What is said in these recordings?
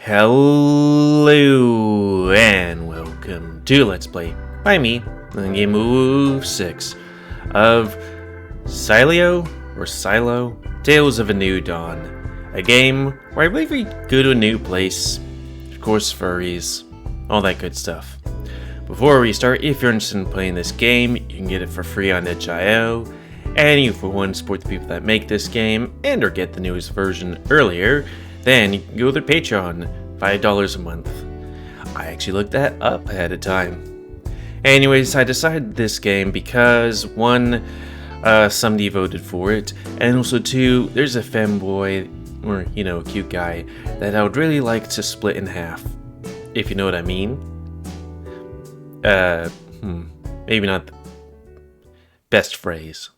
Hello and welcome to Let's Play by me, the GamerWolfSix, of Sileo or Silo, Tales of a New Dawn, a game where I believe we go to a new place, of course furries, all that good stuff. Before we start, if you're interested in playing this game, you can get it for free on itch.io, and you for one support the people that make this game and or get the newest version earlier, then you can go to their Patreon, $5 a month. I actually looked that up ahead of time. Anyways, I decided this game because one, somebody voted for it, and also two, there's a femboy, or a cute guy, that I would really like to split in half, if you know what I mean. Maybe not the best phrase.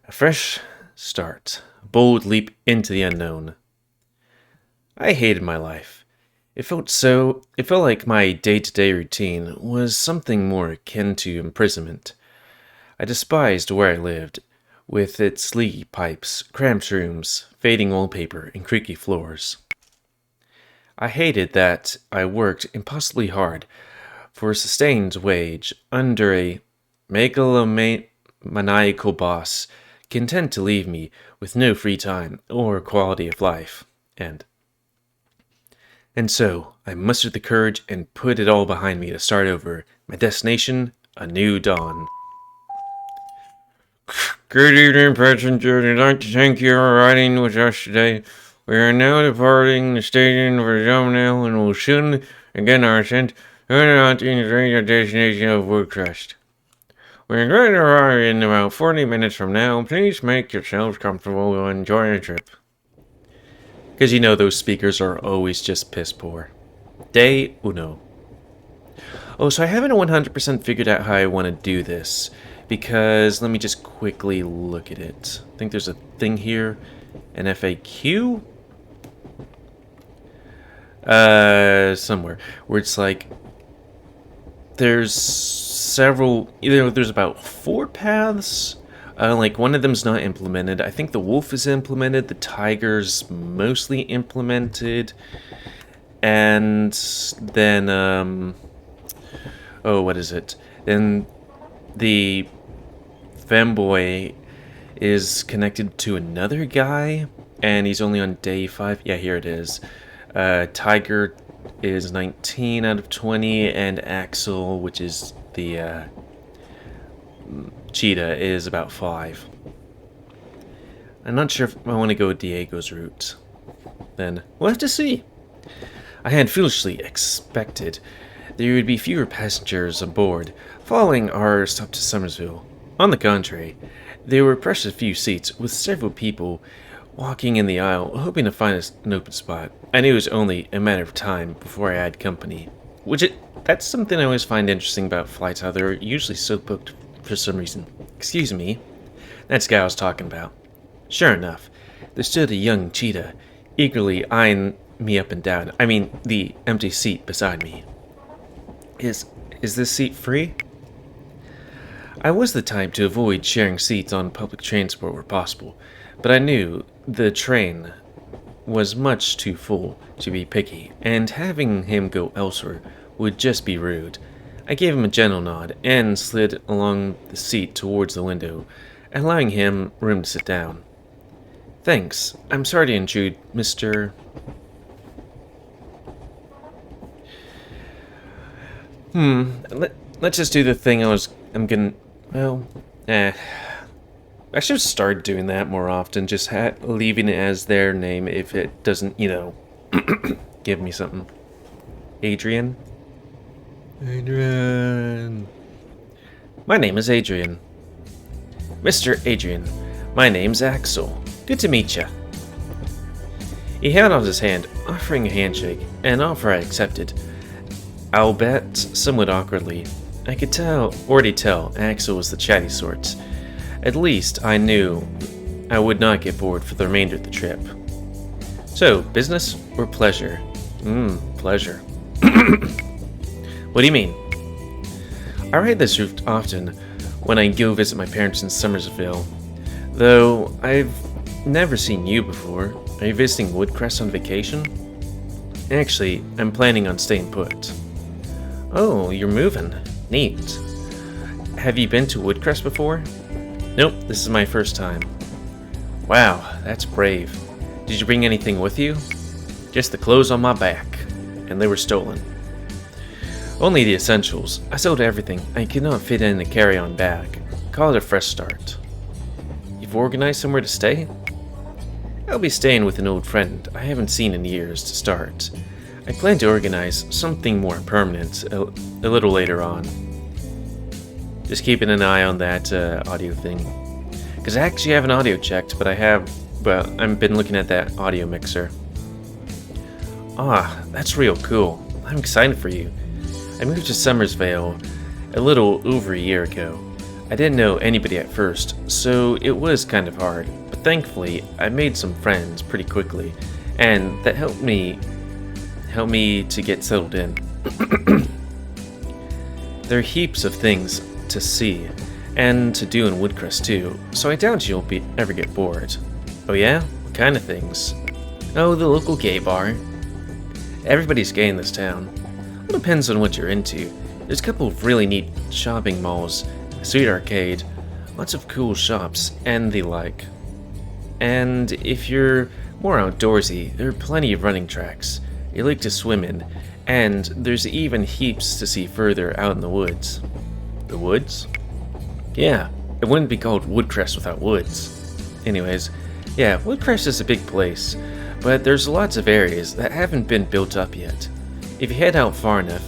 A fresh start. A bold leap into the unknown. I hated my life. It felt like my day-to-day routine was something more akin to imprisonment. I despised where I lived, with its leaky pipes, cramped rooms, fading wallpaper, and creaky floors. I hated that I worked impossibly hard for a sustained wage under a megalomaniacal boss, content to leave me with no free time or quality of life. And so, I mustered the courage and put it all behind me to start over. My destination, a new dawn. Good evening, passengers. I'd like to thank you for riding with us today. We are now departing the station for Zomnell and will soon begin our ascent to the destination of Woodcrest. We're going to arrive in about 40 minutes from now. Please make yourselves comfortable and enjoy the trip. Because those speakers are always just piss poor. Day uno. Oh, so I haven't 100% figured out how I want to do this. Because, let me just quickly look at it. I think there's a thing here. An FAQ? Somewhere. Where it's like, there's several, there's about 4 paths. Like, one of them's not implemented. I think the wolf is implemented. The tiger's mostly implemented. And then, what is it? Then the femboy is connected to another guy. And he's only on day 5. Yeah, here it is. Tiger is 19 out of 20. And Axel, which is the, cheetah, is about 5. I'm not sure if I want to go Diego's route. Then we'll have to see. I had foolishly expected there would be fewer passengers aboard following our stop to Somersville. On the contrary, there were precious few seats, with several people walking in the aisle, hoping to find an open spot. I knew it was only a matter of time before I had company. That's something I always find interesting about flights, how they're usually so booked for some reason. Excuse me. That's the guy I was talking about. Sure enough, there stood a young cheetah, eagerly eyeing me up and down. I mean, the empty seat beside me. Is this seat free? I was the type to avoid sharing seats on public transport where possible, but I knew the train was much too full to be picky, and having him go elsewhere would just be rude. I gave him a gentle nod and slid along the seat towards the window, allowing him room to sit down. Thanks. I'm sorry to intrude, Mr. Let's just do the thing I should have started doing that more often, just leaving it as their name if it doesn't, give me something. Adrian? Adrian. My name is Adrian. Mr. Adrian, my name's Axel. Good to meet ya. He held out his hand, offering a handshake, an offer I accepted. I'll bet somewhat awkwardly. I could already tell Axel was the chatty sort. At least I knew I would not get bored for the remainder of the trip. So, business or pleasure? Pleasure. What do you mean? I ride this route often when I go visit my parents in Somersville, though I've never seen you before. Are you visiting Woodcrest on vacation? Actually, I'm planning on staying put. Oh, you're moving. Neat. Have you been to Woodcrest before? Nope, this is my first time. Wow, that's brave. Did you bring anything with you? Just the clothes on my back, and they were stolen. Only the essentials. I sold everything I could not fit in a carry-on bag. Call it a fresh start. You've organized somewhere to stay? I'll be staying with an old friend I haven't seen in years to start. I plan to organize something more permanent a little later on. Just keeping an eye on that audio thing. Because I actually haven't audio checked, but I've been looking at that audio mixer. Ah, that's real cool. I'm excited for you. I moved to Summersvale a little over a year ago. I didn't know anybody at first, so it was kind of hard, but thankfully I made some friends pretty quickly, and that helped me to get settled in. There are heaps of things to see and to do in Woodcrest too, so I doubt you'll ever get bored. Oh yeah? What kind of things? Oh, the local gay bar. Everybody's gay in this town. It depends on what you're into. There's a couple of really neat shopping malls, a sweet arcade, lots of cool shops, and the like. And if you're more outdoorsy, there are plenty of running tracks you like to swim in, and there's even heaps to see further out in the woods. The woods? Yeah, it wouldn't be called Woodcrest without woods. Anyways, yeah, Woodcrest is a big place, but there's lots of areas that haven't been built up yet. If you head out far enough,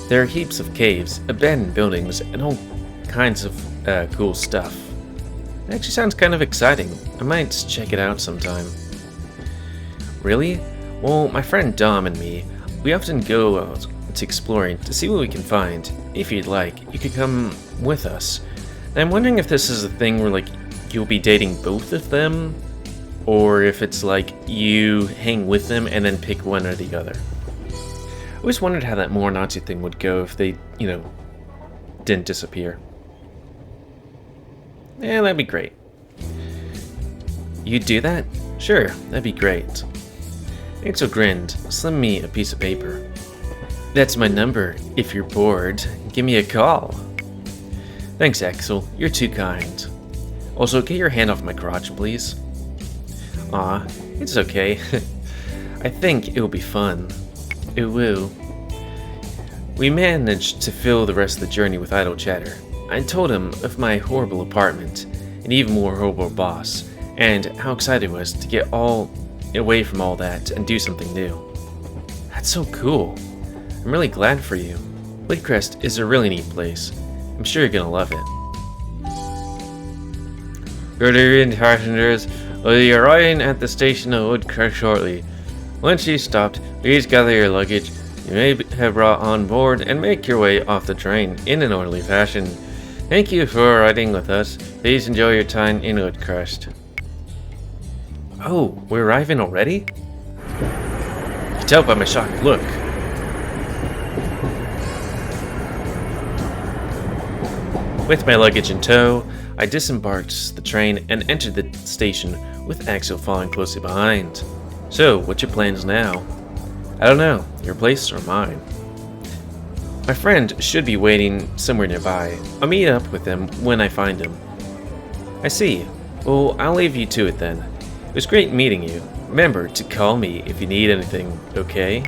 there are heaps of caves, abandoned buildings, and all kinds of cool stuff. It actually sounds kind of exciting. I might check it out sometime. Really? Well, my friend Dom and me, we often go out to exploring to see what we can find. If you'd like, you could come with us. And I'm wondering if this is a thing where, like, you'll be dating both of them, or if it's like you hang with them and then pick one or the other. I always wondered how that more Nazi thing would go if they, didn't disappear. Yeah, that'd be great. You'd do that? Sure, that'd be great. Axel grinned, slipping me a piece of paper. That's my number. If you're bored, give me a call. Thanks, Axel. You're too kind. Also, get your hand off my crotch, please. Aw, it's okay. I think it'll be fun. It will. We managed to fill the rest of the journey with idle chatter. I told him of my horrible apartment, an even more horrible boss, and how excited I was to get all away from all that and do something new. That's so cool. I'm really glad for you. Woodcrest is a really neat place. I'm sure you're gonna love it. Good evening, passengers. We'll be arriving at the station of Woodcrest shortly. Once you've stopped, please gather your luggage you may have brought on board and make your way off the train in an orderly fashion. Thank you for riding with us. Please enjoy your time in Woodcrest. Oh, we're arriving already? You can tell by my shocked look. With my luggage in tow, I disembarked the train and entered the station with Axel following closely behind. So, what's your plans now? I don't know, your place or mine? My friend should be waiting somewhere nearby. I'll meet up with him when I find him. I see. Well, I'll leave you to it then. It was great meeting you. Remember to call me if you need anything, okay?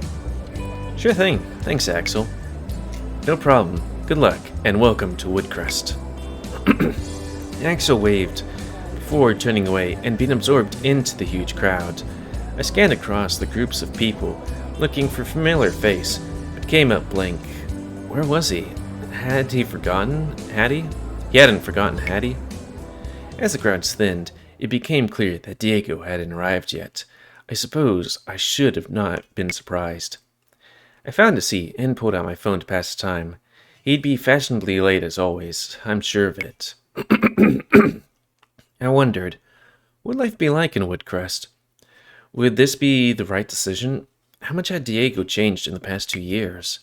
Sure thing. Thanks, Axel. No problem. Good luck, and welcome to Woodcrest. Axel waved before turning away and being absorbed into the huge crowd. I scanned across the groups of people, looking for a familiar face, but came up blank. Where was he? Had he forgotten? Had he? He hadn't forgotten, had he? As the crowds thinned, it became clear that Diego hadn't arrived yet. I suppose I should have not been surprised. I found a seat and pulled out my phone to pass the time. He'd be fashionably late as always, I'm sure of it. I wondered, what would life be like in Woodcrest? Would this be the right decision? How much had Diego changed in the past 2 years?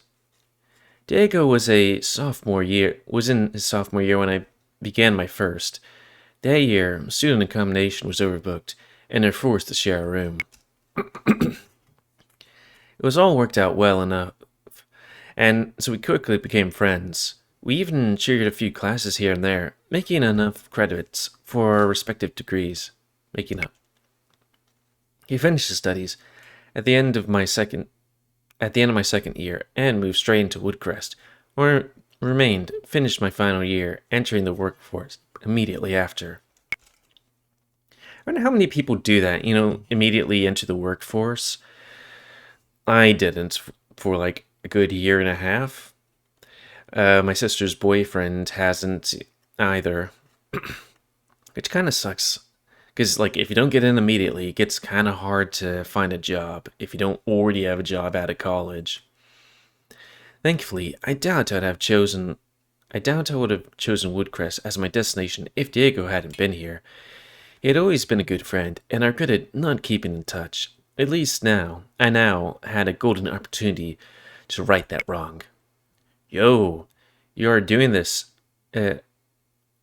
Diego was in his sophomore year when I began my first. That year, student accommodation was overbooked, and they're forced to share a room. It was all worked out well enough, and so we quickly became friends. We even shared a few classes here and there, making enough credits for our respective degrees. Making up. He finished his studies at the end of my second year and moved straight into Woodcrest, where I remained, finished my final year, entering the workforce immediately after. I wonder how many people do that, immediately enter the workforce. I didn't for like a good year and a half. My sister's boyfriend hasn't either, which kind of sucks. Because, if you don't get in immediately, it gets kind of hard to find a job if you don't already have a job out of college. Thankfully, I doubt I would have chosen Woodcrest as my destination if Diego hadn't been here. He had always been a good friend, and I regretted not keeping in touch. At least now, I had a golden opportunity to right that wrong. Yo, you are doing this.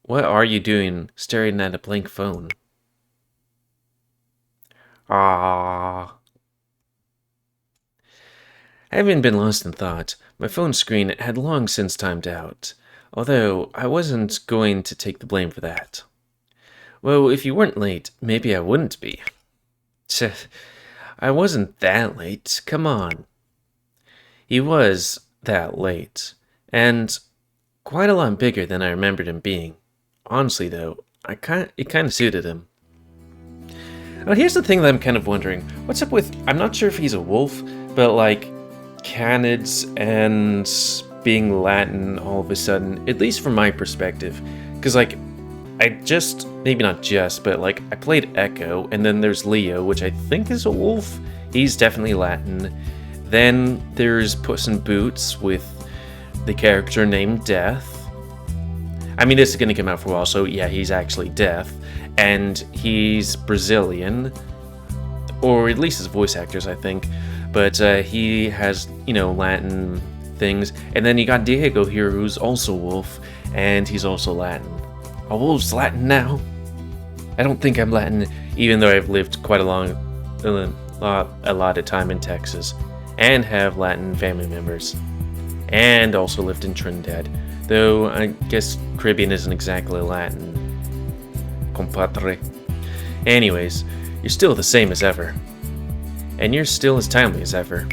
What are you doing staring at a blank phone? Ah. Having been lost in thought, my phone screen had long since timed out, although I wasn't going to take the blame for that. Well, if you weren't late, maybe I wouldn't be. I wasn't that late, come on. He was that late, and quite a lot bigger than I remembered him being. Honestly, though, it kind of suited him. Now, here's the thing that I'm kind of wondering. What's up with... I'm not sure if he's a wolf, but, canids and being Latin all of a sudden, at least from my perspective. Because, I just... Maybe not just, but, I played Echo, and then there's Leo, which I think is a wolf. He's definitely Latin. Then there's Puss in Boots with the character named Death. I mean, this is going to come out for a while, so yeah, he's actually Death. And he's Brazilian, or at least his voice actors, I think. But he has, Latin things. And then you got Diego here, who's also wolf, and he's also Latin. Are wolves Latin now? I don't think I'm Latin, even though I've lived quite a lot of time in Texas, and have Latin family members, and also lived in Trinidad. Though I guess Caribbean isn't exactly Latin. Compadre. Anyways, you're still the same as ever. And you're still as timely as ever.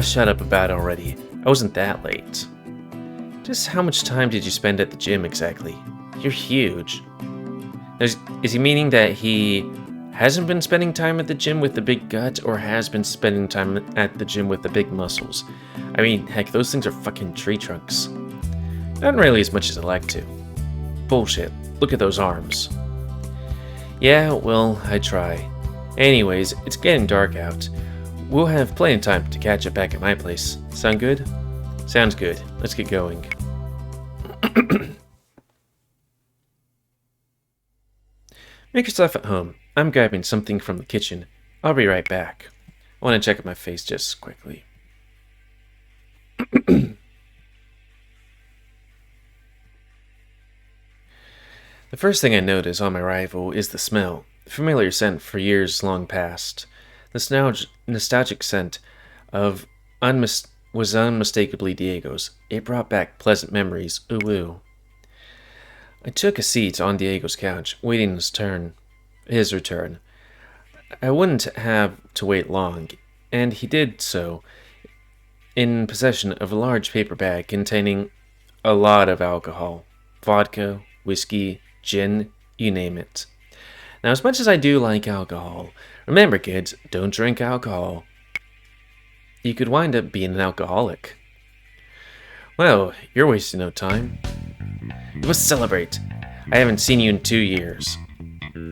Shut up about it already. I wasn't that late. Just how much time did you spend at the gym exactly? You're huge. Is he meaning that he hasn't been spending time at the gym with the big gut, or has been spending time at the gym with the big muscles? I mean, heck, those things are fucking tree trunks. Not really as much as I'd like to. Bullshit. Look at those arms. Yeah, well, I try. Anyways, it's getting dark out. We'll have plenty of time to catch up back at my place. Sound good? Sounds good. Let's get going. Make yourself at home. I'm grabbing something from the kitchen. I'll be right back. I want to check out my face just quickly. The first thing I notice on my arrival is the smell. The familiar scent for years long past. The nostalgic scent was unmistakably Diego's. It brought back pleasant memories. Ooh ooh. I took a seat on Diego's couch, waiting his return. I wouldn't have to wait long, and he did so, in possession of a large paper bag containing a lot of alcohol. Vodka, whiskey, gin, you name it. Now, as much as I do like alcohol, remember kids, don't drink alcohol. You could wind up being an alcoholic. Well, you're wasting no time. Let's celebrate. I haven't seen you in 2 years.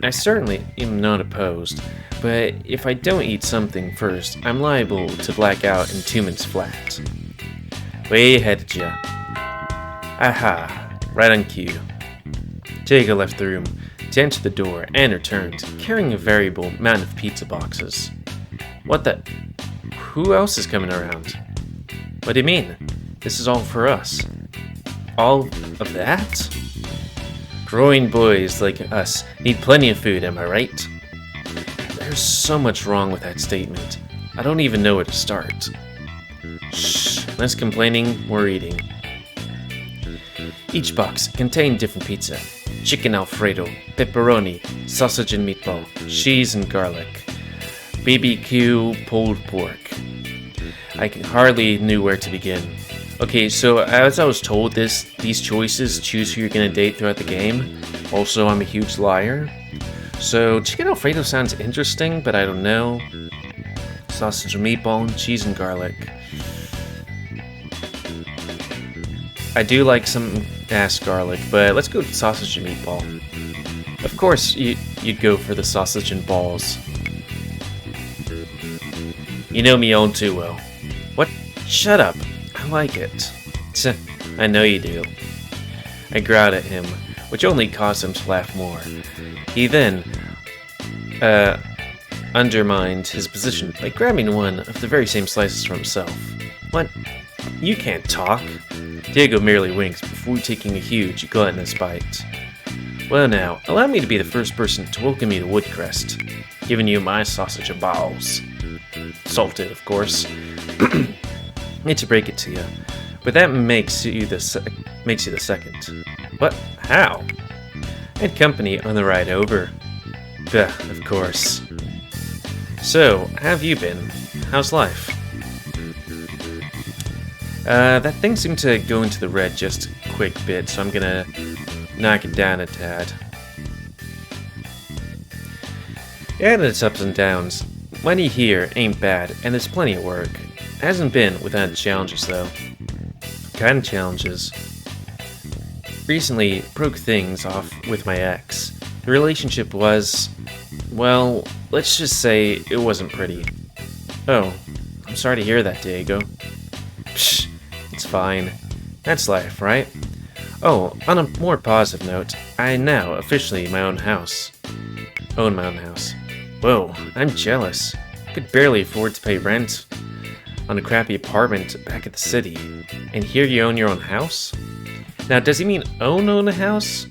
I certainly am not opposed, but if I don't eat something first, I'm liable to black out in 2 minutes flat. Way ahead of ya. Aha, right on cue. Diego left the room to enter the door and returned, carrying a variable amount of pizza boxes. What the... Who else is coming around? What do you mean? This is all for us. All of that? Growing boys like us need plenty of food, am I right? There's so much wrong with that statement. I don't even know where to start. Shh, less complaining, more eating. Each box contained different pizza. Chicken Alfredo, pepperoni, sausage and meatball, cheese and garlic, BBQ pulled pork. I hardly knew where to begin. Okay, so as I was told, these choices choose who you're gonna date throughout the game. Also, I'm a huge liar. So, chicken Alfredo sounds interesting, but I don't know. Sausage and meatball, cheese and garlic. I do like some ass garlic, but let's go with sausage and meatball. Of course, you'd go for the sausage and balls. You know me all too well. What? Shut up. I like it. Tch, I know you do. I growled at him, which only caused him to laugh more. He then undermined his position by grabbing one of the very same slices for himself. What? You can't talk. Diego merely winks before taking a huge, gluttonous bite. Well now, allow me to be the first person to welcome you to Woodcrest, giving you my sausage and balls. Salted, of course. Hate to break it to you, but that makes you the second. What? How? I had company on the ride over. Duh, of course. So, how have you been? How's life? That thing seemed to go into the red just a quick bit, so I'm gonna knock it down a tad. It had its ups and downs. Money here ain't bad, and there's plenty of work. It hasn't been without challenges, though. Kind of challenges. Recently, broke things off with my ex. The relationship was, well, let's just say it wasn't pretty. Oh, I'm sorry to hear that, Diego. Psh, it's fine. That's life, right? Oh, on a more positive note, I now officially own my own house. Whoa, I'm jealous. Could barely afford to pay rent on a crappy apartment back at the city. And here you own your own house? Now, does he mean own a house?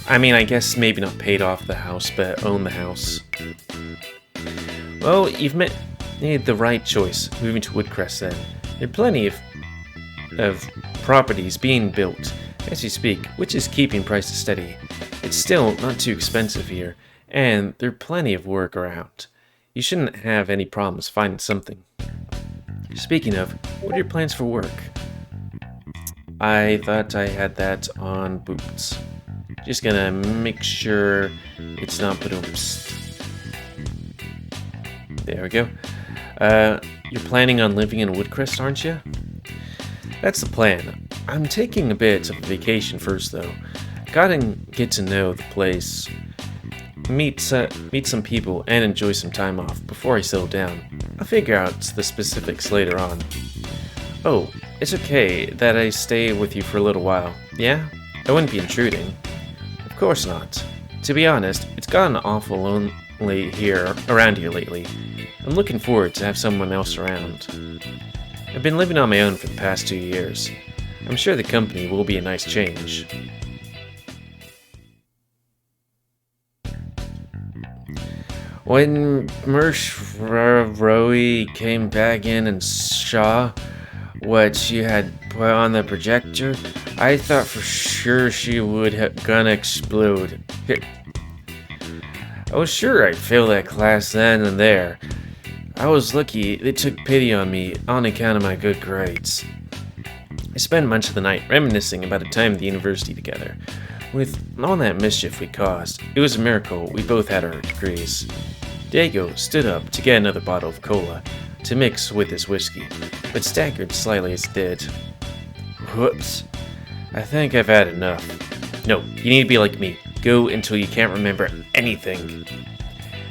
I mean, I guess maybe not paid off the house, but own the house. Well, you've made the right choice moving to Woodcrest then. There are plenty of properties being built as you speak, which is keeping prices steady. It's still not too expensive here, and there are plenty of work around. You shouldn't have any problems finding something. Speaking of, what are your plans for work? I thought I had that on boots. Just gonna make sure it's not badooms. There we go. You're planning on living in Woodcrest, aren't you? That's the plan. I'm taking a bit of a vacation first, though. Gotta get to know the place, meet some people, and enjoy some time off before I settle down. I'll figure out the specifics later on. Oh, it's okay that I stay with you for a little while, yeah? I wouldn't be intruding. Of course not. To be honest, it's gotten awful lonely around here lately. I'm looking forward to have someone else around. I've been living on my own for the past 2 years. I'm sure the company will be a nice change. When Rowie came back in and saw what you had put on the projector, I thought for sure she would gonna explode. I was sure I'd fail that class then and there. I was lucky they took pity on me on account of my good grades. I spent much of the night reminiscing about a time at the university together. With all that mischief we caused, it was a miracle we both had our degrees. Diego stood up to get another bottle of cola to mix with his whiskey, but staggered slightly as he did. Whoops. I think I've had enough. No, you need to be like me. Go until you can't remember anything.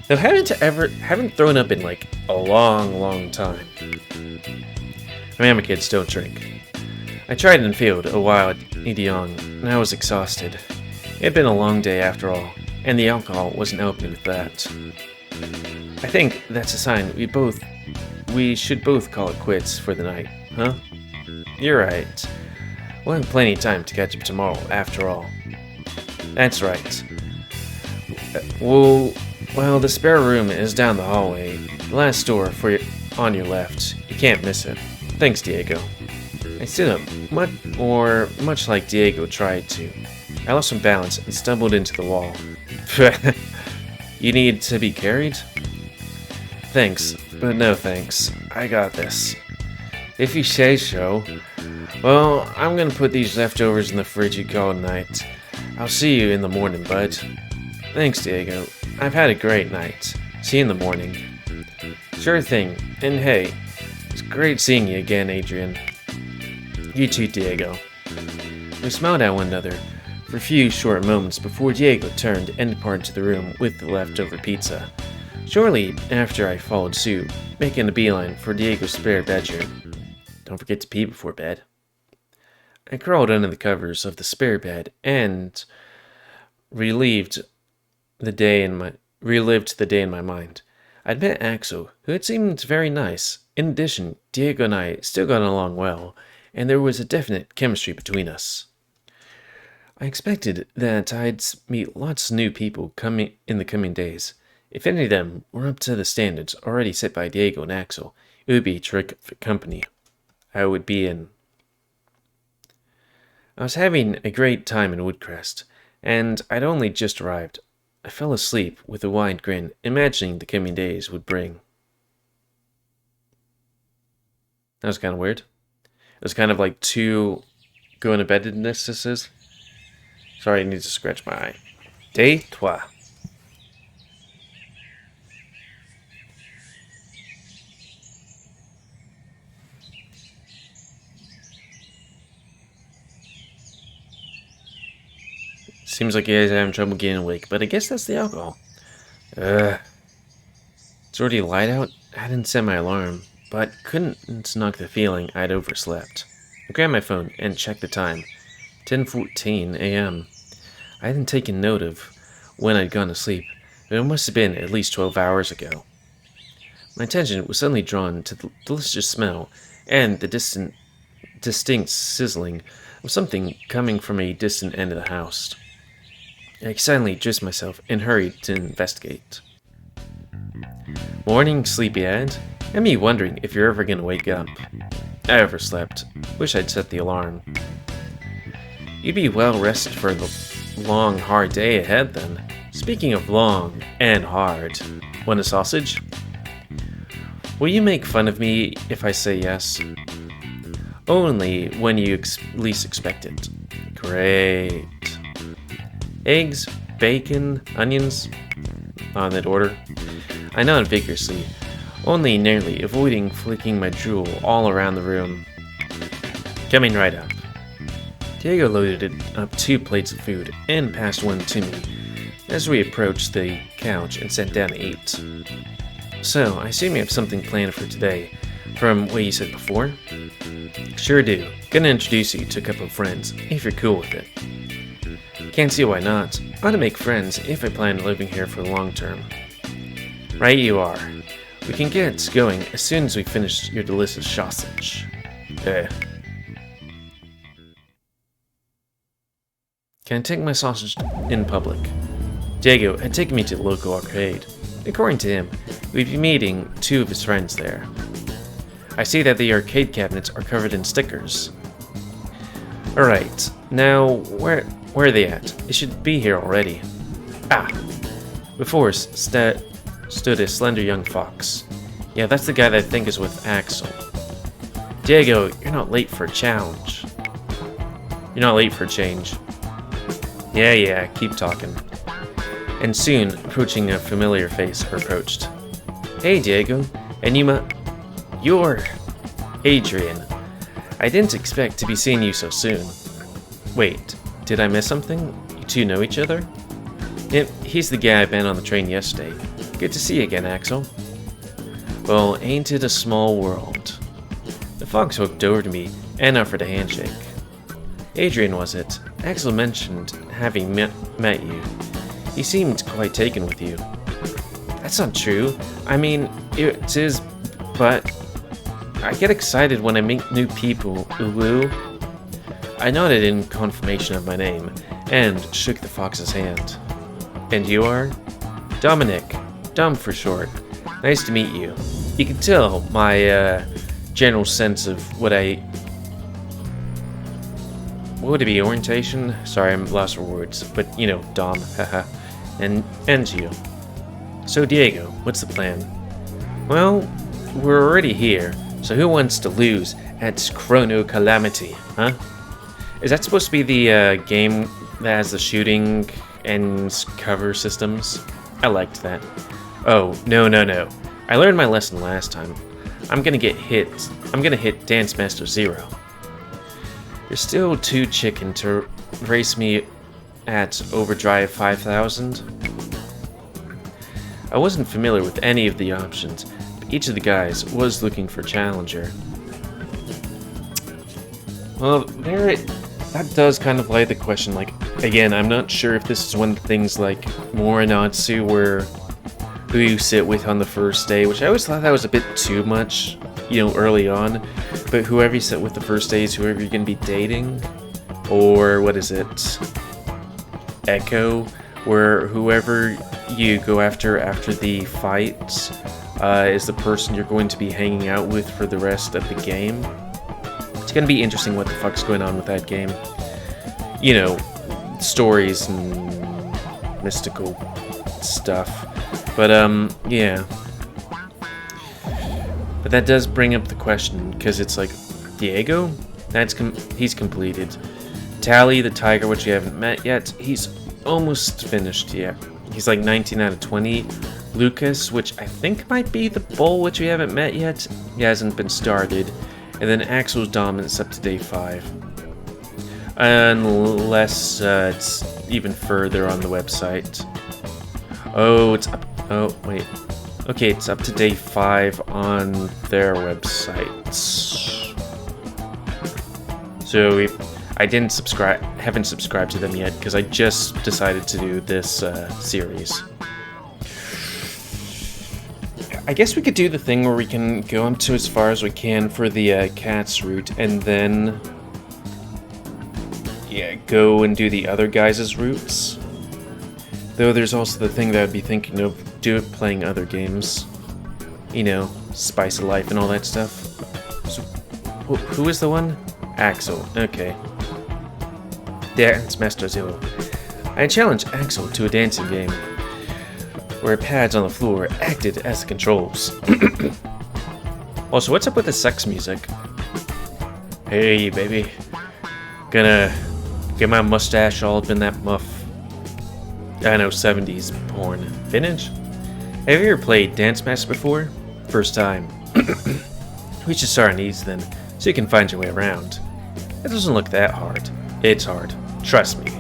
Though haven't thrown up in like a long time. Mama kids don't drink. I tried and failed a while at Young, and I was exhausted. It had been a long day after all, and the alcohol wasn't helping with that. I think that's a sign we should both call it quits for the night, huh? You're right. We'll have plenty of time to catch up tomorrow, after all. That's right. We'll Well, the spare room is down the hallway. The last door on your left. You can't miss it. Thanks, Diego. I stood up, much like Diego tried to. I lost some balance and stumbled into the wall. You need to be carried? Thanks, but no thanks. I got this. If you say so. Well, I'm gonna put these leftovers in the fridge you call tonight. I'll see you in the morning, bud. Thanks, Diego. I've had a great night. See you in the morning. Sure thing. And hey, it's great seeing you again, Adrian. You too, Diego. We smiled at one another for a few short moments before Diego turned and departed to the room with the leftover pizza. Shortly after, I followed suit, making a beeline for Diego's spare bedroom. Don't forget to pee before bed. I crawled under the covers of the spare bed and relived the day in my mind. I'd met Axel, who had seemed very nice. In addition, Diego and I still got along well, and there was a definite chemistry between us. I expected that I'd meet lots of new people in the coming days. If any of them were up to the standards already set by Diego and Axel, it would be a terrific company I would be in. I was having a great time in Woodcrest, and I'd only just arrived. I fell asleep with a wide grin, imagining the coming days would bring. That was kind of weird. It was kind of like two going to bedness. Sorry, I need to scratch my eye. Day trois. Seems like you guys are having trouble getting awake, but I guess that's the alcohol. It's already light out. I didn't set my alarm, but couldn't knock the feeling I'd overslept. I grabbed my phone and checked the time. 10:14 a.m. I hadn't taken note of when I'd gone to sleep, but it must have been at least 12 hours ago. My attention was suddenly drawn to the delicious smell and the distinct sizzling of something coming from a distant end of the house. I silently dressed myself and hurried to investigate. Morning, sleepyhead. And me wondering if you're ever gonna wake up. I overslept. Wish I'd set the alarm. You'd be well rested for the long, hard day ahead then. Speaking of long and hard, want a sausage? Will you make fun of me if I say yes? Only when you least expect it. Great. Eggs, bacon, onions, on that order. I nodded vigorously, only narrowly avoiding flicking my drool all around the room. Coming right up. Diego loaded up 2 plates of food and passed one to me as we approached the couch and sat down to eat. So, I assume you have something planned for today, from what you said before? Sure do. Gonna introduce you to a couple of friends, if you're cool with it. Can't see why not. Ought to make friends if I plan on living here for the long term. Right you are. We can get going as soon as we finish your delicious sausage. Can I take my sausage in public? Diego had taken me to the local arcade. According to him, we'd be meeting 2 of his friends there. I see that the arcade cabinets are covered in stickers. Alright, now where are they at? It should be here already. Ah! Before us stood a slender young fox. Yeah, that's the guy that I think is with Axel. Diego, you're not late for a challenge. You're not late for a change. Yeah, keep talking. And soon, approaching a familiar face, approached. Hey, Diego. And you're Adrian. I didn't expect to be seeing you so soon. Wait, did I miss something? You 2 know each other? Yep, he's the guy I met on the train yesterday. Good to see you again, Axel. Well, ain't it a small world? The fox hooked over to me and offered a handshake. Adrian, was it? Axel mentioned having met you. He seemed quite taken with you. That's not true. I mean, it is, but I get excited when I meet new people, uwu. I nodded in confirmation of my name and shook the fox's hand. And you are? Dominic. Dom for short. Nice to meet you. You can tell my general sense of what would it be, orientation? Sorry, I'm lost for words. But, you know, Dom, haha. and you. So, Diego, what's the plan? Well, we're already here, so who wants to lose at Chrono Calamity, huh? Is that supposed to be the game that has the shooting and cover systems? I liked that. Oh, no. I learned my lesson last time. I'm gonna hit Dance Master 0. You're still too chicken to race me at Overdrive 5000. I wasn't familiar with any of the options, but each of the guys was looking for Challenger. Well, that does kind of lay the question, like, again, I'm not sure if this is one of the things like Morinatsu, where who you sit with on the first day, which I always thought that was a bit too much, you know, early on, but whoever you sit with the first day is whoever you're going to be dating, or what is it, Echo, where whoever you go after the fight is the person you're going to be hanging out with for the rest of the game. It's going to be interesting what the fuck's going on with that game. You know, stories and mystical stuff. But, yeah. But that does bring up the question, because it's like, Diego? He's completed. Tally, the tiger, which you haven't met yet, he's almost finished yet. He's like 19 out of 20. Lucas, which I think might be the bull, which we haven't met yet, he hasn't been started. And then Axel's dominance up to day 5. Unless it's even further on the website. Oh, it's up. Oh, wait. Okay, it's up to day 5 on their website. So I haven't subscribed to them yet because I just decided to do this series. I guess we could do the thing where we can go up to as far as we can for the cat's route, and then go and do the other guys' routes. Though there's also the thing that I'd be thinking of playing other games. You know, Spice of Life and all that stuff. So, who is the one? Axel, okay. Dance Master 0. I challenged Axel to a dancing game, where pads on the floor acted as the controls. Also, what's up with the sex music? Hey, baby. Gonna get my mustache all up in that muff. I know, 70s porn. Vintage? Have you ever played Dance Master before? First time. We should start on these then, so you can find your way around. It doesn't look that hard. It's hard. Trust me.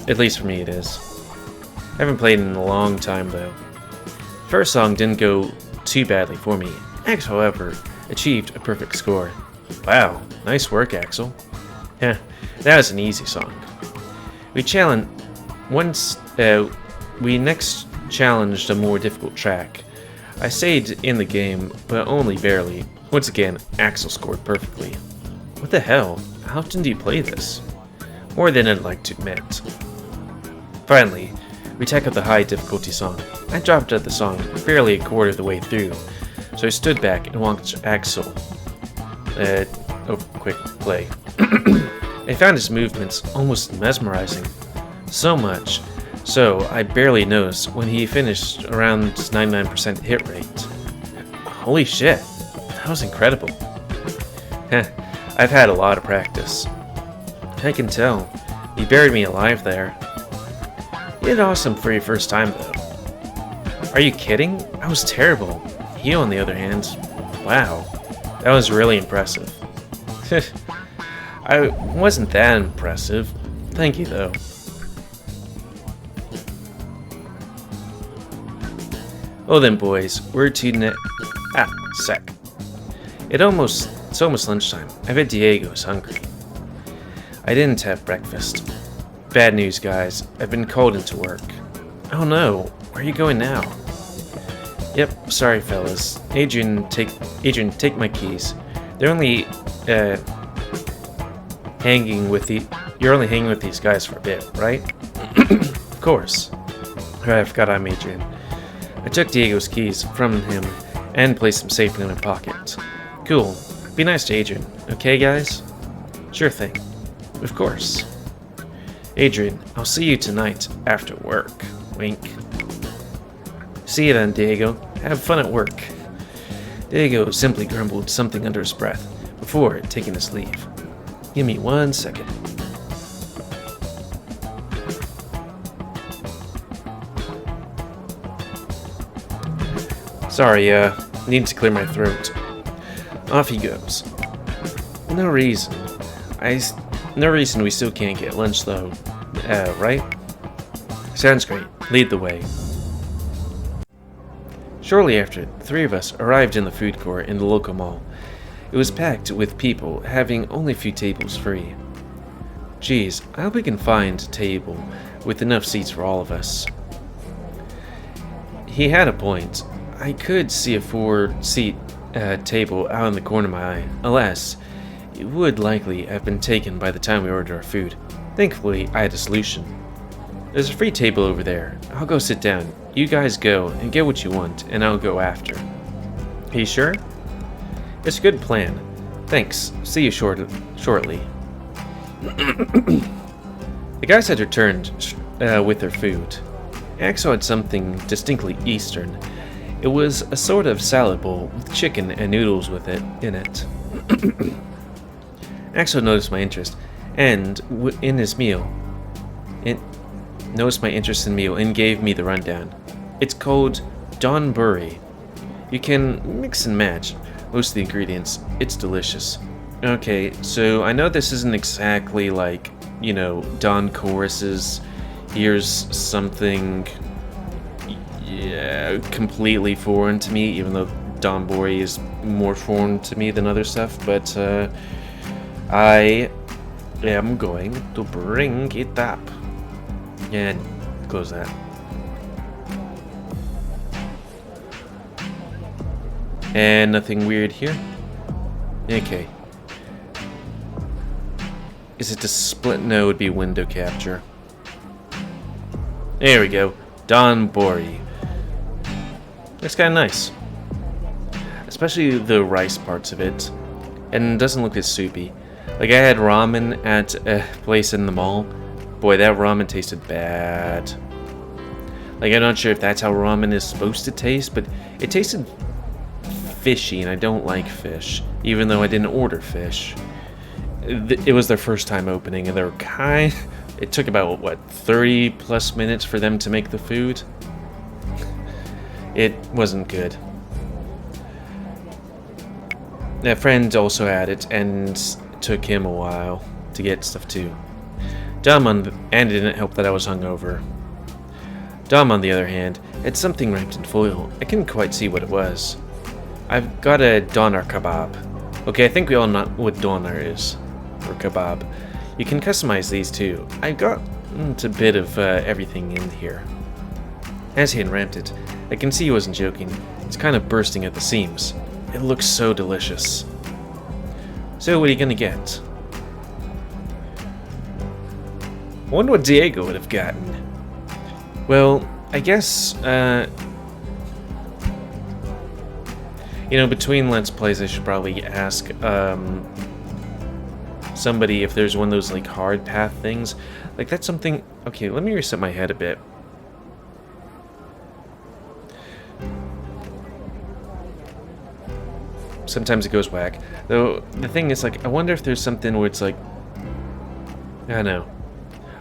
At least for me it is. I haven't played in a long time though. First song didn't go too badly for me. Axel, however, achieved a perfect score. Wow, nice work, Axel. Yeah, that was an easy song. We next challenged a more difficult track. I stayed in the game, but only barely. Once again, Axel scored perfectly. What the hell? How often do you play this? More than I'd like to admit. Finally, we tackled the high difficulty song. I dropped out the song barely a quarter of the way through, so I stood back and watched Axel. Quick play. I found his movements almost mesmerizing. So much, so I barely noticed when he finished around 99% hit rate. Holy shit, that was incredible. I've had a lot of practice. I can tell. You buried me alive there. You did awesome for your first time, though. Are you kidding? I was terrible. You, on the other hand, wow, that was really impressive. I wasn't that impressive. Thank you, though. Well then, boys, we're to sec. It's almost lunchtime. I bet Diego's hungry. I didn't have breakfast. Bad news, guys. I've been called into work. Oh no, where are you going now? Yep, sorry fellas. Adrian, take my keys. You're only hanging with these guys for a bit, right? Of course. I forgot I'm Adrian. I took Diego's keys from him and placed them safely in my pocket. Cool. Be nice to Adrian, okay, guys? Sure thing. Of course. Adrian, I'll see you tonight after work. Wink. See you then, Diego. Have fun at work. Diego simply grumbled something under his breath before taking his leave. Give me 1 second. Sorry, need to clear my throat. Off he goes. No reason we still can't get lunch though, right? Sounds great. Lead the way. Shortly after, the three of us arrived in the food court in the local mall. It was packed with people, having only a few tables free. Geez, I hope we can find a table with enough seats for all of us. He had a point. I could see a 4-seat table out in the corner of my eye. Alas, it would likely have been taken by the time we ordered our food. Thankfully, I had a solution. There's a free table over there. I'll go sit down. You guys go and get what you want, and I'll go after. Are you sure? It's a good plan. Thanks. See you shortly. The guys had returned with their food. Axel had something distinctly Eastern. It was a sort of salad bowl with chicken and noodles with it in it. Axel noticed my interest and noticed my interest in meal and gave me the rundown. It's called Don Burry. You can mix and match most of the ingredients. It's delicious. Okay, so I know this isn't exactly like, you know, Don Chorus's here's something completely foreign to me, even though Don Burry is more foreign to me than other stuff, but I am going to bring it up. And close that. And nothing weird here. Okay. Is it display? No, it would be window capture. There we go. Don Burry. Looks kind of nice. Especially the rice parts of it. And it doesn't look as soupy. Like I had ramen at a place in the mall. Boy, that ramen tasted bad. Like I'm not sure if that's how ramen is supposed to taste, but it tasted fishy, and I don't like fish, even though I didn't order fish. It was their first time opening, and they were it took about, what, 30 plus minutes for them to make the food? It wasn't good. A friend also had it, and it took him a while to get stuff too. And it didn't help that I was hungover. Dom, on the other hand, had something wrapped in foil. I couldn't quite see what it was. I've got a doner kebab. Okay, I think we all know what doner is. Or kebab. You can customize these too. I got a bit of everything in here. As he unwrapped it, I can see he wasn't joking. It's kind of bursting at the seams. It looks so delicious. So what are you gonna get? I wonder what Diego would have gotten. Well, I guess, between Let's Plays I should probably ask, somebody if there's one of those, like, hard path things. Like, that's something... Okay, let me reset my head a bit. Sometimes it goes whack. Though, the thing is, like, I wonder if there's something where it's like... I don't know.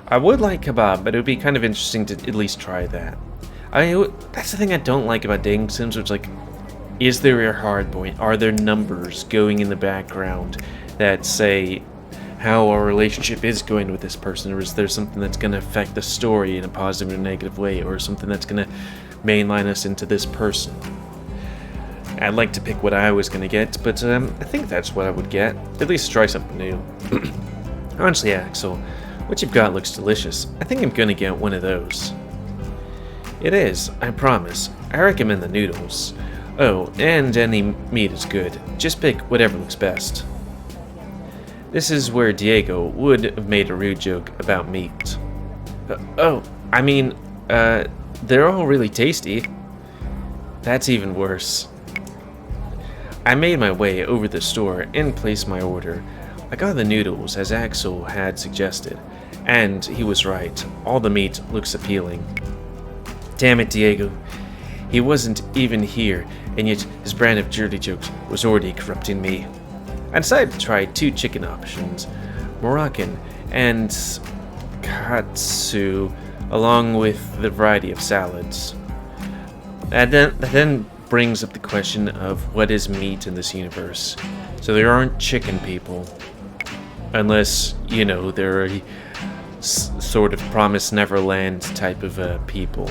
I would like kebab, but it would be kind of interesting to at least try that. That's the thing I don't like about dating sims, which, like, is there a hard point? Are there numbers going in the background that say how our relationship is going with this person, or is there something that's going to affect the story in a positive or negative way, or something that's going to mainline us into this person? I'd like to pick what I was going to get, but I think that's what I would get. At least try something new. Honestly, Axel, what you've got looks delicious. I think I'm going to get one of those. It is, I promise. I recommend the noodles. Oh, and any meat is good. Just pick whatever looks best. This is where Diego would have made a rude joke about meat. they're all really tasty. That's even worse. I made my way over the store and placed my order. I got the noodles as Axel had suggested, and he was right. All the meat looks appealing. Damn it, Diego. He wasn't even here, and yet his brand of dirty jokes was already corrupting me. I decided to try 2 chicken options, Moroccan and katsu, along with the variety of salads. That then brings up the question of what is meat in this universe. So there aren't chicken people. Unless, you know, they're a sort of Promised Neverland type of people.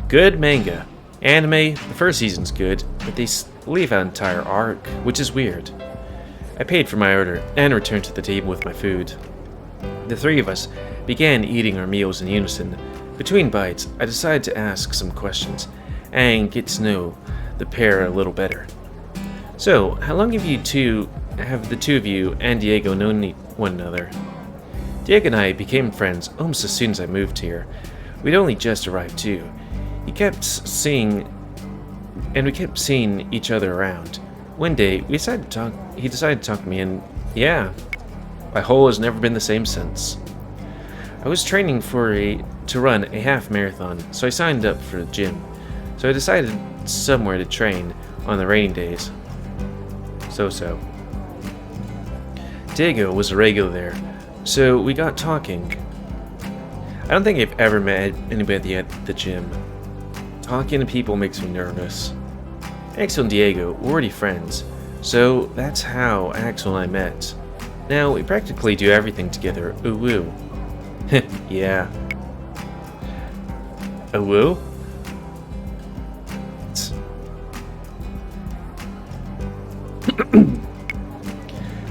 Good manga. Anime, the first season's good, but they leave out an entire arc, which is weird. I paid for my order and returned to the table with my food. The 3 of us began eating our meals in unison. Between bites, I decided to ask some questions and get to know the pair a little better. So, how long have the 2 of you and Diego known one another? Diego and I became friends almost as soon as I moved here. We'd only just arrived too. We kept seeing each other around. One day, he decided to talk me, and yeah, my whole has never been the same since. I was training to run a half marathon, so I signed up for the gym. So I decided somewhere to train on the rainy days. So. Diego was a regular there, so we got talking. I don't think I've ever met anybody at the gym. Talking to people makes me nervous. Axel and Diego were already friends, so that's how Axel and I met. Now, we practically do everything together, ooh woo. Yeah. A woo?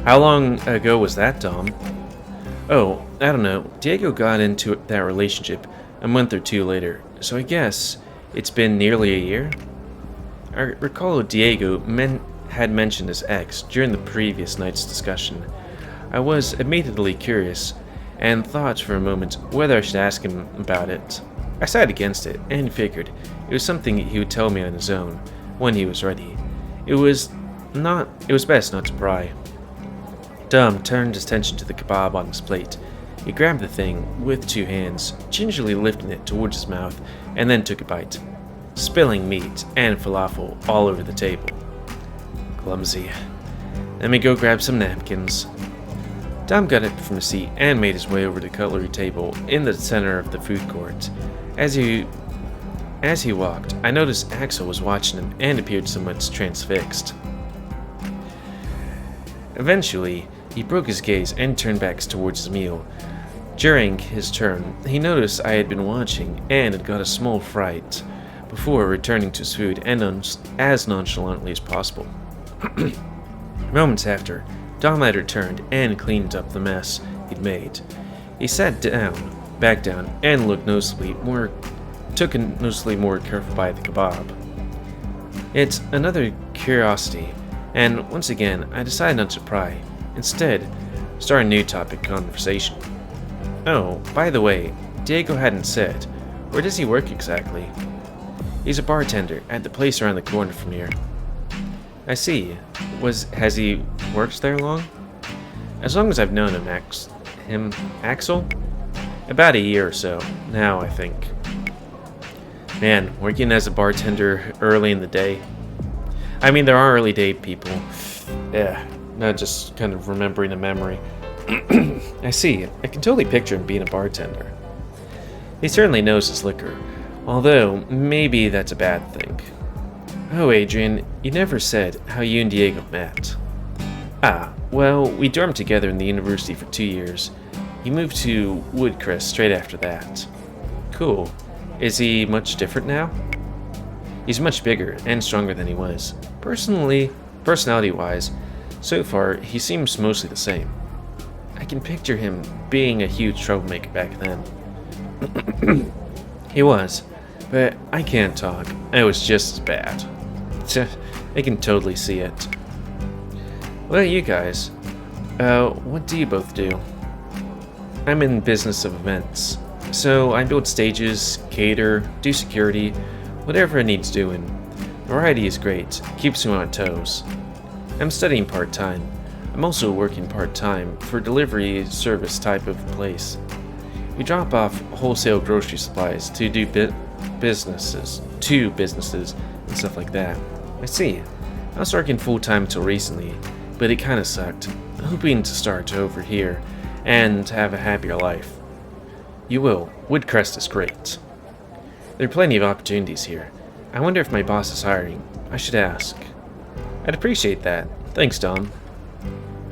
How long ago was that, Dom? Oh, I don't know. Diego got into that relationship a month or 2 later, so I guess it's been nearly a year? I recall Diego had mentioned his ex during the previous night's discussion. I was immediately curious and thought for a moment whether I should ask him about it. I decided against it and figured it was something he would tell me on his own when he was ready. It was best not to pry. Dom turned his attention to the kebab on his plate. He grabbed the thing with 2 hands, gingerly lifting it towards his mouth, and then took a bite, spilling meat and falafel all over the table. Clumsy. Let me go grab some napkins. Dom got up from his seat and made his way over to the cutlery table in the center of the food court. As he walked, I noticed Axel was watching him and appeared somewhat transfixed. Eventually, he broke his gaze and turned back towards his meal. During his turn, he noticed I had been watching and had got a small fright before returning to his food and as nonchalantly as possible. Moments after, Dom had returned and cleaned up the mess he'd made. He sat back down, and took a noticeably more careful bite of the kebab. It's another curiosity, and once again, I decided not to pry. Instead, start a new topic conversation. Oh, by the way, Diego hadn't said, where does he work exactly? He's a bartender at the place around the corner from here. I see. Has he worked there long? As long as I've known him, Axel? About a year or so, now I think. Man, working as a bartender early in the day. I mean, there are early day people. Yeah, not just kind of remembering a memory. I see. I can totally picture him being a bartender. He certainly knows his liquor, although maybe that's a bad thing. Oh, Adrian, you never said how you and Diego met. Ah, well, we dormed together in the university for 2 years. He moved to Woodcrest straight after that. Cool. Is he much different now? He's much bigger and stronger than he was. Personality-wise, so far, he seems mostly the same. I can picture him being a huge troublemaker back then. He was, but I can't talk. I was just as bad. I can totally see it. What about you guys? What do you both do? I'm in business of events. So I build stages, cater, do security, whatever it needs doing. Variety is great, keeps me on my toes. I'm studying part-time. I'm also working part-time for a delivery service type of place. We drop off wholesale grocery supplies to do businesses and stuff like that. I see. I was working full-time until recently, but it kinda sucked. Hoping to start over here and have a happier life. You will. Woodcrest is great. There are plenty of opportunities here. I wonder if my boss is hiring. I should ask. I'd appreciate that. Thanks, Dom.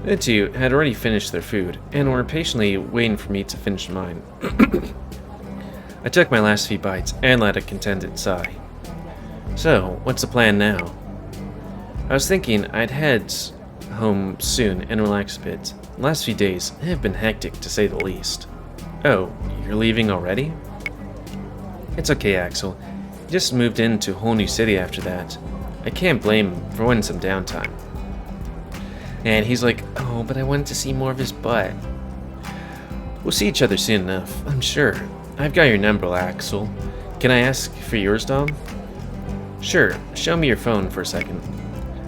The two had already finished their food and were patiently waiting for me to finish mine. I took my last few bites and let a contented sigh. So, what's the plan now? I was thinking I'd head home soon and relax a bit. The last few days have been hectic, to say the least. Oh, you're leaving already? It's okay, Axel. Just moved into a whole new city after that. I can't blame him for wanting some downtime. And he's like, oh, but I wanted to see more of his butt. We'll see each other soon enough, I'm sure. I've got your number, Axel. Can I ask for yours, Dom? Sure, show me your phone for a second.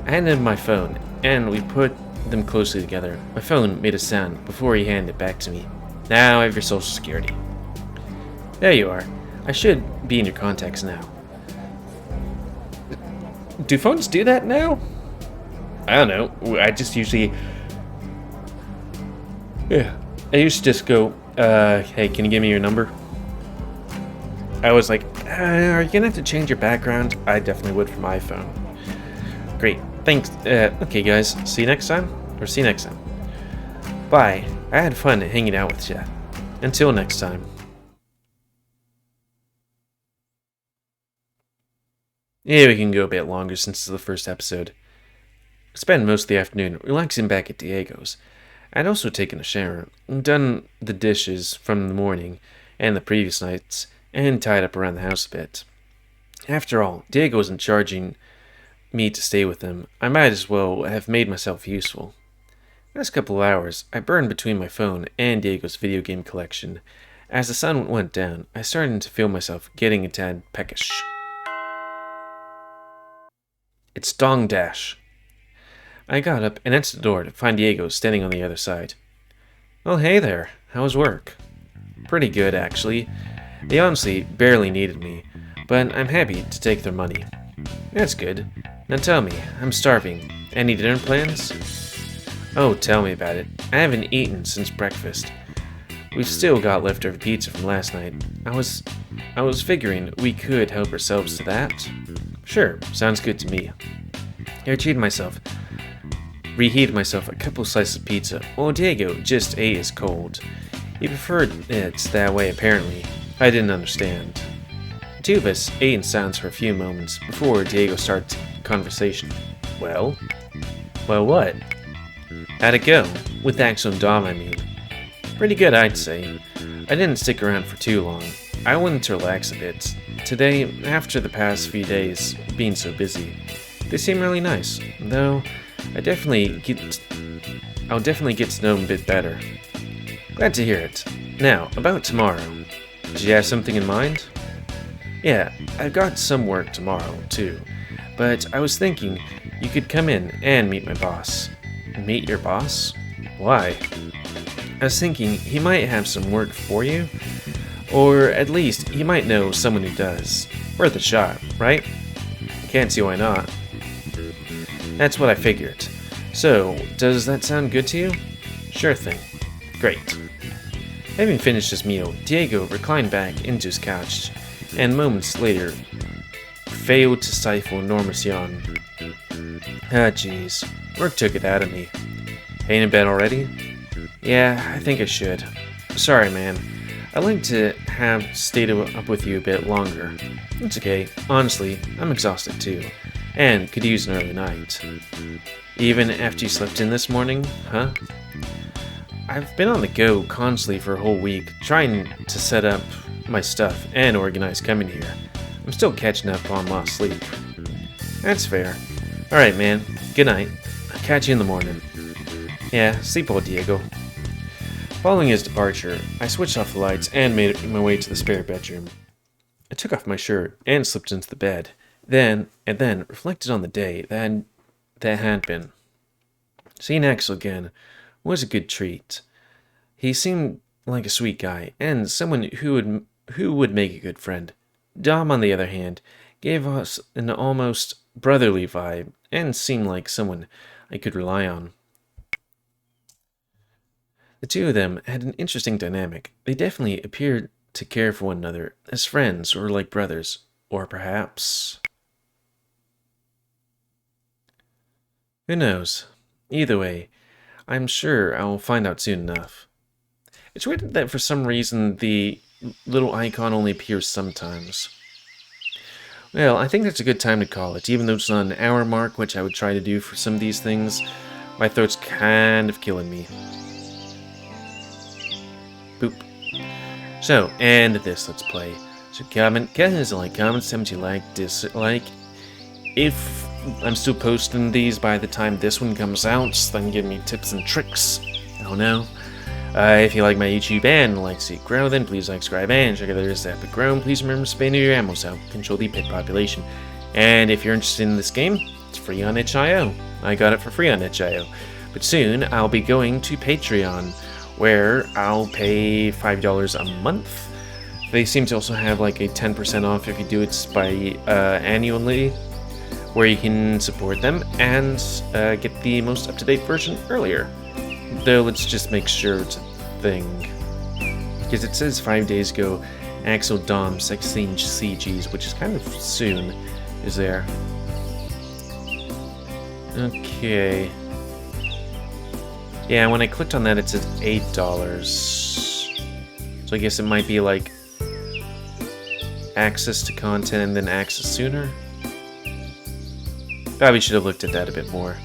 I handed him my phone, and we put them closely together. My phone made a sound before he handed it back to me. Now I have your social security. There you are. I should be in your contacts now. Do phones do that now? I don't know. I just usually... Yeah. I used to just go, hey, can you give me your number? I was like, are you gonna have to change your background? I definitely would for my phone. Great. Thanks. Okay, guys. See you next time? Or see you next time. Bye. I had fun hanging out with you. Until next time. Yeah, we can go a bit longer since it's the first episode. I spent most of the afternoon relaxing back at Diego's. I'd also taken a shower, done the dishes from the morning and the previous nights, and tied up around the house a bit. After all, Diego wasn't charging me to stay with him. I might as well have made myself useful. The last couple of hours, I burned between my phone and Diego's video game collection. As the sun went down, I started to feel myself getting a tad peckish. It's Dong Dash. I got up and entered the door to find Diego standing on the other side. Well, hey there. How was work? Pretty good, actually. They honestly barely needed me, but I'm happy to take their money. That's good. Now tell me, I'm starving. Any dinner plans? Oh, tell me about it. I haven't eaten since breakfast. We've still got leftover pizza from last night. I was figuring we could help ourselves to that. Sure, sounds good to me. I reheated myself a couple slices of pizza, while Diego just ate his cold. He preferred it that way, apparently. I didn't understand. The two of us ate in silence for a few moments before Diego started conversation. Well, what? How'd it go? With Axel and Dom, I mean. Pretty good, I'd say. I didn't stick around for too long. I wanted to relax a bit. Today, after the past few days being so busy, they seem really nice, though I'll definitely get to know them a bit better. Glad to hear it. Now, about tomorrow. Did you have something in mind? Yeah, I've got some work tomorrow, too. But I was thinking you could come in and meet my boss. Meet your boss? Why? I was thinking he might have some work for you. Or at least he might know someone who does. Worth a shot, right? Can't see why not. That's what I figured. So, does that sound good to you? Sure thing. Great. Having finished his meal, Diego reclined back into his couch, and moments later, failed to stifle an enormous yawn. Ah, jeez. Work took it out of me. Ain't in bed already? Yeah, I think I should. Sorry, man. I'd like to have stayed up with you a bit longer. It's okay. Honestly, I'm exhausted too, and could use an early night. Even after you slept in this morning, huh? I've been on the go constantly for a whole week, trying to set up my stuff and organize coming here. I'm still catching up on lost sleep. That's fair. Alright, man. Good night. I'll catch you in the morning. Yeah, sleep well, Diego. Following his departure, I switched off the lights and made my way to the spare bedroom. I took off my shirt and slipped into the bed, then reflected on the day that had been. Seeing Axel again was a good treat. He seemed like a sweet guy, and someone who would make a good friend. Dom, on the other hand, gave us an almost brotherly vibe, and seemed like someone I could rely on. The two of them had an interesting dynamic. They definitely appeared to care for one another as friends or like brothers, or perhaps... Who knows? Either way, I'm sure I will find out soon enough. It's weird that for some reason the little icon only appears sometimes. Well, I think that's a good time to call it, even though it's not an hour mark, which I would try to do for some of these things. My throat's kind of killing me. Boop. So, and this Let's Play. So comment, guys, like, comments, tell me what you like, dislike. If I'm still posting these by the time this one comes out, then give me tips and tricks. I don't know. If you like my YouTube and like to see it grow, then please like, subscribe, and check out the rest of Epic Grown. Please remember to spend your ammo to help control the pit population. And if you're interested in this game, it's free on itch.io. I got it for free on itch.io. But soon, I'll be going to Patreon, where I'll pay $5 a month. They seem to also have like a 10% off if you do it by annually, where you can support them and get the most up-to-date version earlier. Though let's just make sure it's a thing. Because it says 5 days ago, Axel Dom 16 CGs, which is kind of soon, is there. Okay. Yeah, when I clicked on that it says $8. So I guess it might be like access to content and then access sooner. Probably should have looked at that a bit more.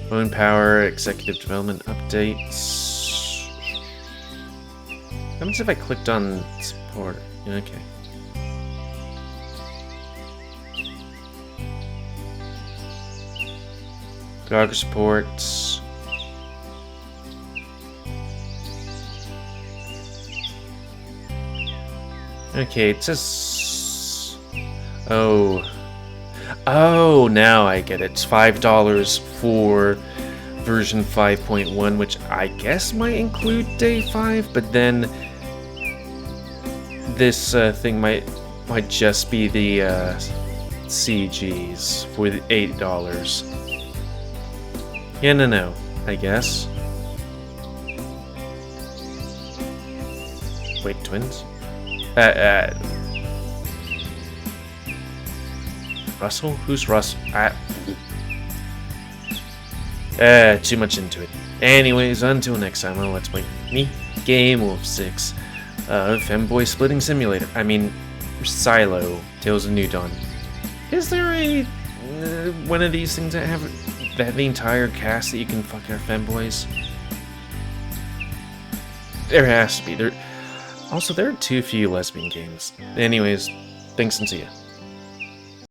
Phone power, executive development updates. How much have I clicked on support? Okay. Dog supports. Okay, it says... Oh, now I get it. It's $5 for version 5.1, which I guess might include day 5, but then this thing might just be the CGs for the $8. Yeah, no, I guess. Wait, twins? Russell? Who's Russell? Too much into it. Anyways, until next time, on Let's Play me, GamerWolfSix, Femboy Splitting Simulator. I mean, Sileo, Tales of New Dawn. Is there a one of these things that have the entire cast that you can fuck our femboys? There has to be. Also, there are too few lesbian games. Anyways, thanks and see ya.